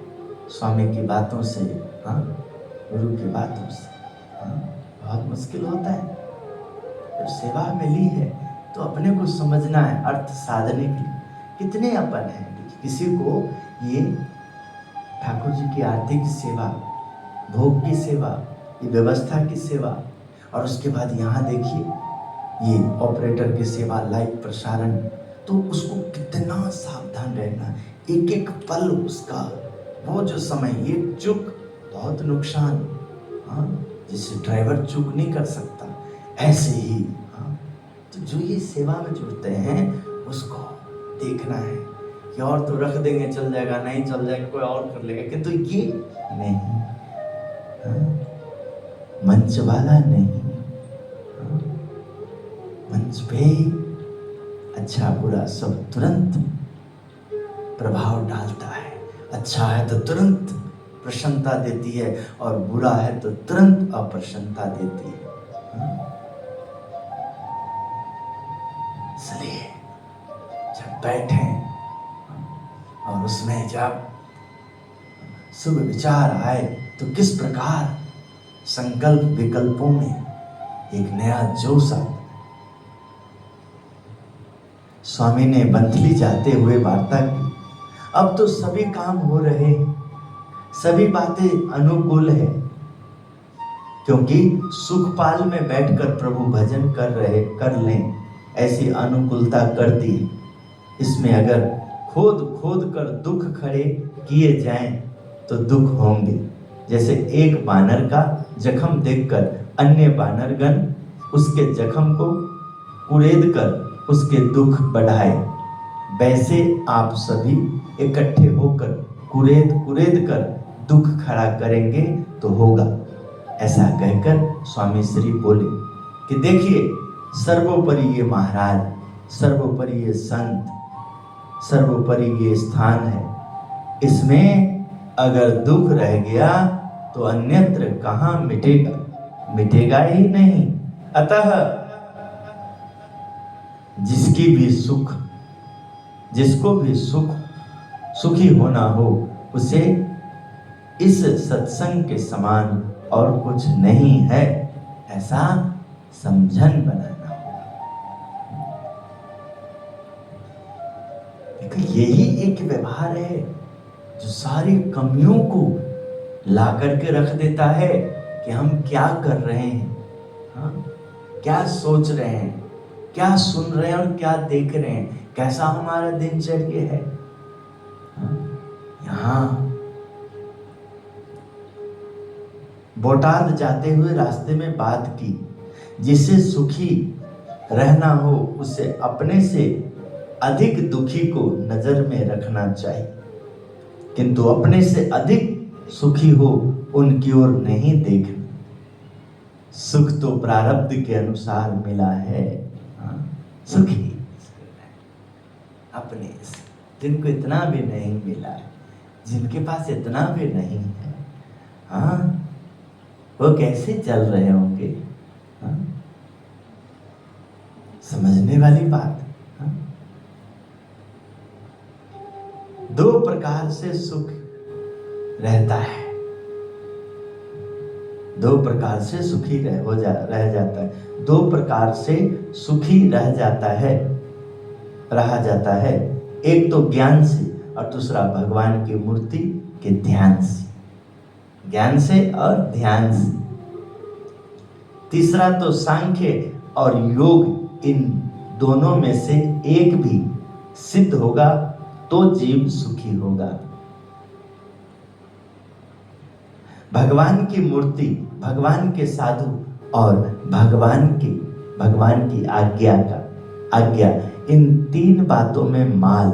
स्वामी की बातों से, हाँ, गुरु की बातों से, हाँ, बहुत मुश्किल होता है। जब सेवा मिली है तो अपने को समझना है अर्थ साधने के लिए कितने अपन हैं। किसी को ये ठाकुर जी की आरती की सेवा, भोग की सेवा, ये व्यवस्था की सेवा, और उसके बाद यहाँ देखिए ये ऑपरेटर की सेवा, लाइव प्रसारण, तो उसको कितना सावधान रहना, एक एक पल उसका, वो जो समय, ये चूक बहुत नुकसान। हाँ, जिसे ड्राइवर चूक नहीं कर सकता, ऐसे ही हाँ, तो जो ये सेवा में जुड़ते हैं उसको देखना है कि और तो रख देंगे चल जाएगा, नहीं चल जाएगा कोई और कर लेगा, किंतु ये नहीं, हाँ, मंच वाला नहीं, हाँ, मंच पे अच्छा बुरा सब तुरंत प्रभाव डालता है। अच्छा है तो तुरंत प्रसन्नता देती है, और बुरा है तो तुरंत अप्रसन्नता देती है। इसलिए जब बैठे और उसमें जब शुभ विचार आए तो किस प्रकार संकल्प विकल्पों में एक नया जोश आता है। स्वामी ने बंथली जाते हुए वार्ता की, अब तो सभी काम हो रहे हैं, सभी बातें अनुकूल है, क्योंकि सुखपाल में बैठकर प्रभु भजन कर लें, ऐसी अनुकूलता कर दी। इसमें अगर खोद खोद कर दुख खड़े किए जाएं तो दुख होंगे। जैसे एक बानर का जख्म देखकर अन्य बानरगण उसके जख्म को कुरेद कर उसके दुख बढ़ाए, वैसे आप सभी इकट्ठे होकर कुरेद कुरेद कर दुख खड़ा करेंगे तो होगा। ऐसा कहकर स्वामी श्री बोले कि देखिए, सर्वोपरि ये महाराज, सर्वोपरि ये संत, सर्वोपरि ये स्थान है, इसमें अगर दुख रह गया तो अन्यत्र कहाँ मिटेगा, मिटेगा ही नहीं। अतः जिसको भी सुखी होना हो, उसे इस सत्संग के समान और कुछ नहीं है, ऐसा समझन बनाना होगा। यही एक व्यवहार है जो सारी कमियों को ला करके रख देता है कि हम क्या कर रहे हैं, हाँ? क्या सोच रहे हैं, क्या सुन रहे हैं और क्या देख रहे हैं, कैसा हमारा दिनचर्या है। यहाँ बोटाद जाते हुए रास्ते में बात की, जिसे सुखी रहना हो उसे अपने से अधिक दुखी को नजर में रखना चाहिए, किंतु अपने से अधिक सुखी हो उनकी ओर नहीं देखना। सुख तो प्रारब्ध के अनुसार मिला है, हाँ? सुखी अपने से, जिनको इतना भी नहीं मिला है, जिनके पास इतना भी नहीं है, हाँ, वो कैसे चल रहे होंगे, हाँ? समझने वाली बात, हाँ? दो प्रकार से सुख रहता है, दो प्रकार से सुखी रह जाता है, दो प्रकार से सुखी रह जाता है, रहा जाता है। एक तो ज्ञान से और दूसरा भगवान की मूर्ति के ध्यान से, ज्ञान से और ध्यान से। तीसरा तो सांख्य और योग, इन दोनों में से एक भी सिद्ध होगा तो जीव सुखी होगा। भगवान की मूर्ति, भगवान के साधु और भगवान की आज्ञा, इन तीन बातों में माल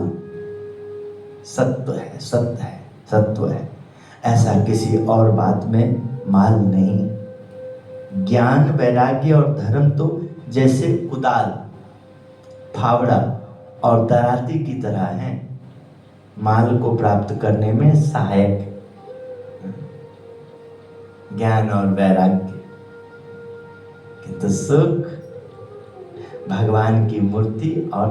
सत्व है। ऐसा किसी और बात में माल नहीं। ज्ञान, वैराग्य और धर्म तो जैसे कुदाल, फावड़ा और दराती की तरह हैं, माल को प्राप्त करने में सहायक। ज्ञान और वैराग्य, किंतु सुख भगवान की मूर्ति और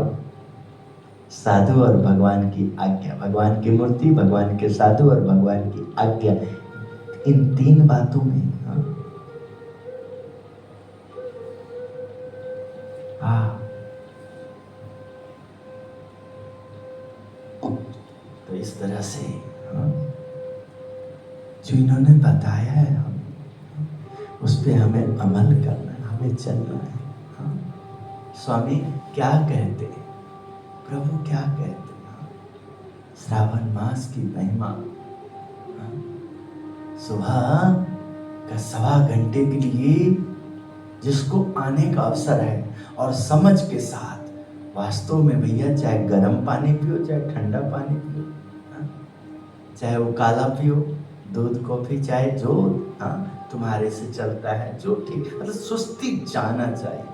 साधु और भगवान की आज्ञा। भगवान की मूर्ति, भगवान के साधु और भगवान की आज्ञा, इन 3 बातों में। तो इस तरह से जो इन्होंने बताया है, हम उस पे हमें अमल करना है, हमें चलना है। स्वामी क्या कहते हैं, प्रभु क्या कहते हैं? श्रावण मास की महिमा, सुबह का 1.25 घंटे के लिए जिसको आने का अवसर है और समझ के साथ, वास्तव में भैया चाहे गर्म पानी पियो, चाहे ठंडा पानी पियो, चाहे वो काला पियो, दूध कॉफी, चाहे जो तुम्हारे से चलता है, जो ठीक, मतलब सुस्ती जाना चाहिए,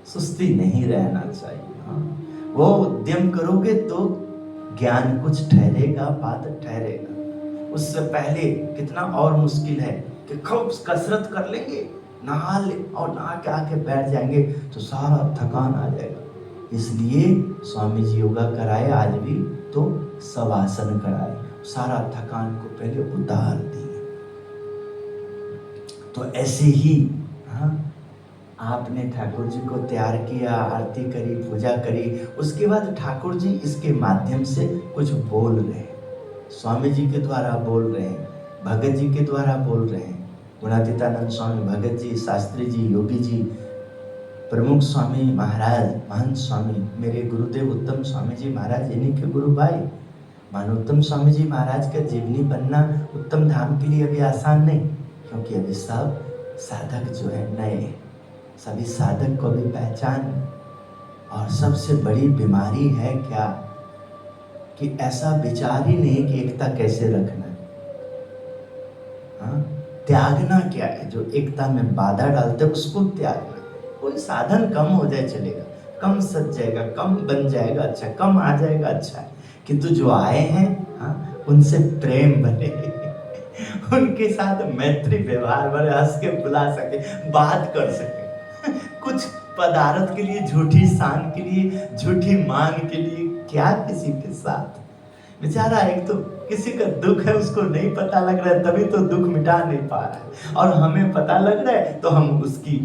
सुस्ती नहीं रहना चाहिए। वो उद्यम करोगे तो ज्ञान कुछ ठहरेगा, बात ठहरेगा। उससे पहले कितना और मुश्किल है कि खूब कसरत कर लेंगे, नहा ले और नहा के आके बैठ जाएंगे तो सारा थकान आ जाएगा। इसलिए स्वामी जी योगा कराए, आज भी तो सब आसन कराए, सारा थकान को पहले उतार दिए। तो ऐसे ही आपने ठाकुर जी को तैयार किया, आरती करी, पूजा करी, उसके बाद ठाकुर जी इसके माध्यम से कुछ बोल रहे हैं, स्वामी जी के द्वारा बोल रहे हैं, भगत जी के द्वारा बोल रहे हैं। गुणातीतानंद स्वामी, भगत जी, शास्त्री जी, योगी जी, प्रमुख स्वामी महाराज, महंत स्वामी, मेरे गुरुदेव उत्तम स्वामी जी महाराज, इन्हीं के गुरु भाई मानोत्तम स्वामी जी महाराज का जीवनी बनना उत्तम धाम के लिए अभी आसान नहीं, क्योंकि अभी सब साधक जो है नए, सभी साधक को भी पहचान। और सबसे बड़ी बीमारी है क्या कि ऐसा विचार ही नहीं कि एकता कैसे रखना है, त्यागना क्या है। जो एकता में बाधा डालते उसको त्यागना। कोई साधन कम हो जाए चलेगा, कम सज जाएगा, कम बन जाएगा अच्छा, कम आ जाएगा अच्छा, किंतु जो आए हैं उनसे प्रेम बने, उनके साथ मैत्री व्यवहार बने, हंस के बुला सके, बात कर सके। कुछ पदार्थ के लिए, झूठी शान के लिए, झूठी मांग के लिए क्या किसी के साथ। बेचारा एक तो किसी का दुख है, उसको नहीं पता लग रहा है, तभी तो दुख मिटा नहीं पा रहा है, और हमें पता लग रहा है तो हम उसकी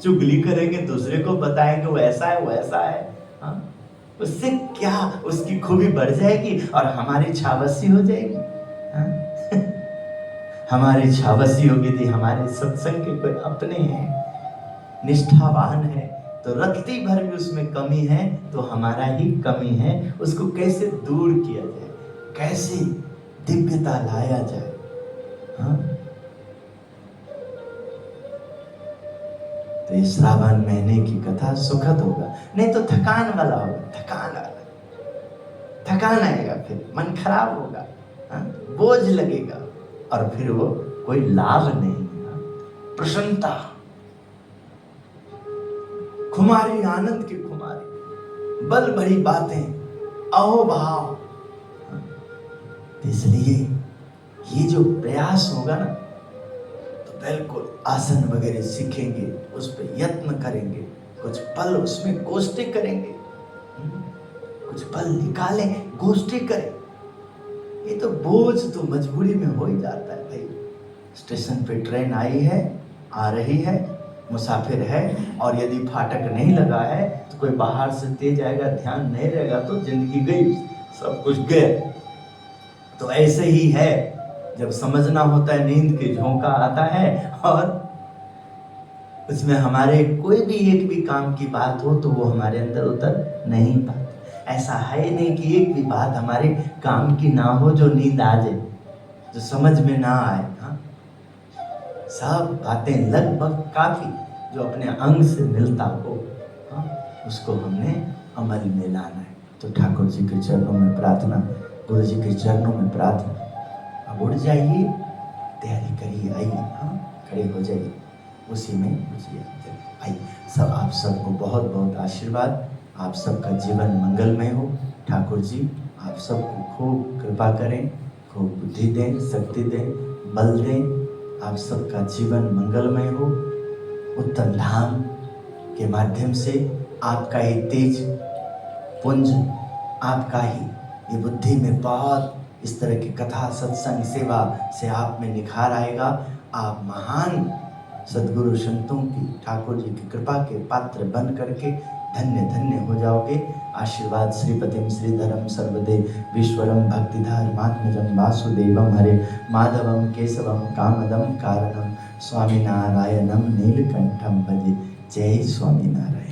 चुगली करेंगे, दूसरे को बताएंगे वो ऐसा है, वो ऐसा है। उससे क्या, उसकी खूबी बढ़ जाएगी और हमारी छावसी हो जाएगी। हमारी छावसी होगी थी, हमारे सत्संग के कोई अपने हैं, निष्ठावान है, तो रत्ती भर भी उसमें कमी है तो हमारा ही कमी है। उसको कैसे दूर किया जाए, कैसे दिव्यता लाया जाए। तो इस श्रावण महीने की कथा सुखद होगा, नहीं तो थकान वाला होगा, थकान आएगा, फिर मन खराब होगा, बोझ लगेगा, और फिर वो कोई लाभ नहीं। प्रसन्नता, खुमारी, आनंद की खुमारी, बल भरी बातें, अहोभाव। इसलिए ये जो प्रयास होगा ना, तो बिल्कुल आसन वगैरह सीखेंगे, उस पर यत्न करेंगे, कुछ पल उसमें गोष्ठी करेंगे, कुछ पल निकालें, गोष्ठी करें। ये तो बोझ तो मजबूरी में हो ही जाता है भाई। स्टेशन पे ट्रेन आई है, आ रही है, मुसाफिर है, और यदि फाटक नहीं लगा है तो कोई बाहर से तेज आएगा, ध्यान नहीं रहेगा तो जिंदगी गई, सब कुछ गए। तो ऐसे ही है, जब समझना होता है, नींद के झोंका आता है और उसमें हमारे कोई भी एक भी काम की बात हो तो वो हमारे अंदर उतर नहीं पाती। ऐसा है नहीं कि एक भी बात हमारे काम की ना हो जो नींद आ जाए, जो समझ में ना आए। सब बातें लगभग काफी जो अपने अंग से मिलता हो, उसको हमने अमल में लाना है। तो ठाकुर जी के चरणों में प्रार्थना, गुरु जी के चरणों में प्रार्थना। अब उठ जाइए, तैयारी करिए, आइए, खड़े हो जाइए, उसी में आइए। सब आप सबको बहुत बहुत आशीर्वाद, आप सबका जीवन मंगलमय हो। ठाकुर जी आप सबको खूब कृपा करें, खूब बुद्धि दें, शक्ति दें, बल दें, आप सबका जीवन मंगलमय हो। उत्तम धाम के माध्यम से आपका ही तेज पुंज, आपका ही ये बुद्धि में बहुत इस तरह की कथा सत्संग सेवा से आप में निखार आएगा। आप महान सद्गुरु संतों की, ठाकुर जी की कृपा के पात्र बन करके धन्य धन्य हो जाओगे। आशीर्वाद श्रीपतिम श्रीधरम सर्वदेव विश्वरम भक्तिधर्मात्मजम वासुदेवम हरे माधवम केशवम कामदम कारणम स्वामीनारायणम नीलकंठम भजे। जय स्वामीनारायण।